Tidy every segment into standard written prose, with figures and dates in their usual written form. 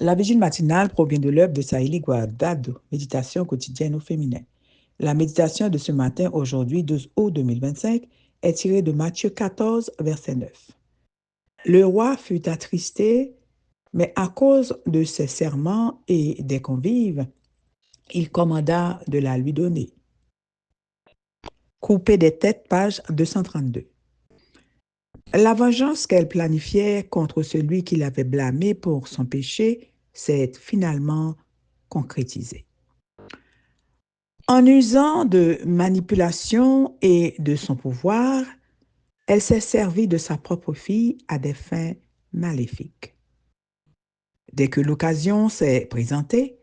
La vigile matinale provient de l'œuvre de Saïli Guardado, Méditation quotidienne au féminin. La méditation de ce matin, aujourd'hui 12 août 2025, est tirée de Matthieu 14, verset 9. Le roi fut attristé, mais à cause de ses serments et des convives, il commanda de la lui donner. Couper des têtes, page 232. La vengeance qu'elle planifiait contre celui qui l'avait blâmé pour son péché s'est finalement concrétisée. En usant de manipulation et de son pouvoir, elle s'est servie de sa propre fille à des fins maléfiques. Dès que l'occasion s'est présentée,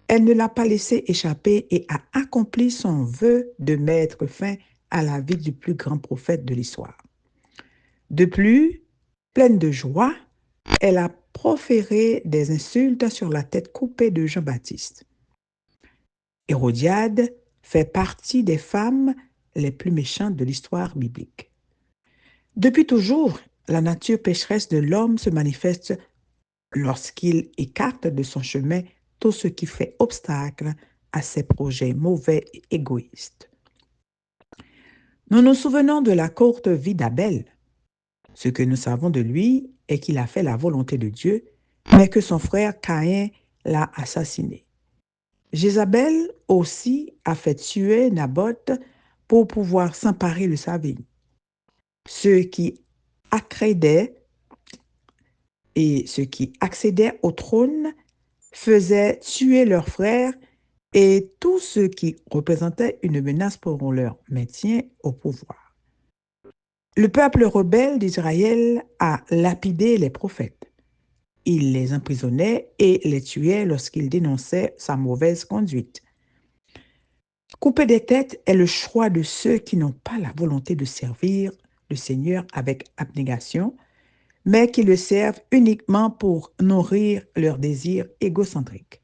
elle ne l'a pas laissé échapper et a accompli son vœu de mettre fin à la vie du plus grand prophète de l'histoire. De plus, pleine de joie, elle a proféré des insultes sur la tête coupée de Jean-Baptiste. Hérodiade fait partie des femmes les plus méchantes de l'histoire biblique. Depuis toujours, la nature pécheresse de l'homme se manifeste lorsqu'il écarte de son chemin tout ce qui fait obstacle à ses projets mauvais et égoïstes. Nous nous souvenons de la courte vie d'Abel. Ce que nous savons de lui est qu'il a fait la volonté de Dieu, mais que son frère Caïn l'a assassiné. Jézabel aussi a fait tuer Naboth pour pouvoir s'emparer de sa vigne. Ceux qui accédaient au trône faisaient tuer leurs frères et tous ceux qui représentaient une menace pour leur maintien au pouvoir. Le peuple rebelle d'Israël a lapidé les prophètes. Il les emprisonnait et les tuait lorsqu'ils dénonçaient sa mauvaise conduite. Couper des têtes est le choix de ceux qui n'ont pas la volonté de servir le Seigneur avec abnégation, mais qui le servent uniquement pour nourrir leurs désirs égocentriques.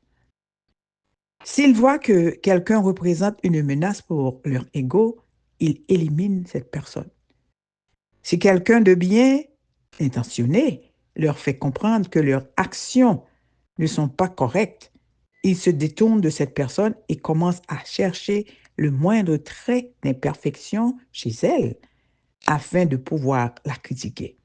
S'ils voient que quelqu'un représente une menace pour leur ego, ils éliminent cette personne. Si quelqu'un de bien intentionné leur fait comprendre que leurs actions ne sont pas correctes, ils se détournent de cette personne et commencent à chercher le moindre trait d'imperfection chez elle afin de pouvoir la critiquer.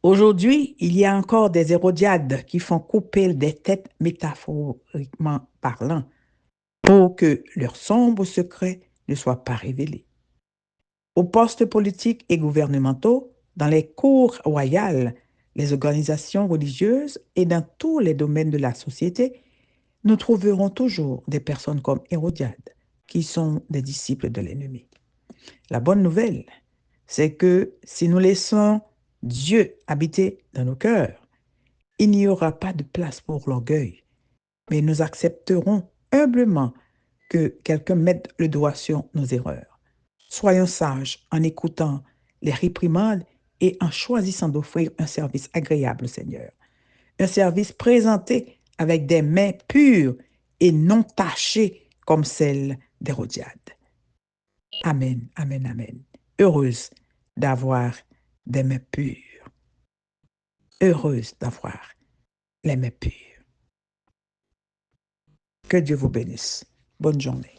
Aujourd'hui, il y a encore des Hérodiades qui font couper des têtes métaphoriquement parlant pour que leurs sombres secrets ne soient pas révélés. Aux postes politiques et gouvernementaux, dans les cours royales, les organisations religieuses et dans tous les domaines de la société, nous trouverons toujours des personnes comme Hérodiade, qui sont des disciples de l'ennemi. La bonne nouvelle, c'est que si nous laissons Dieu habiter dans nos cœurs, il n'y aura pas de place pour l'orgueil, mais nous accepterons humblement que quelqu'un mette le doigt sur nos erreurs. Soyons sages en écoutant les réprimandes et en choisissant d'offrir un service agréable au Seigneur. Un service présenté avec des mains pures et non tachées comme celles d'Hérodiade. Amen, amen, amen. Heureuse d'avoir des mains pures. Heureuse d'avoir les mains pures. Que Dieu vous bénisse. Bonne journée.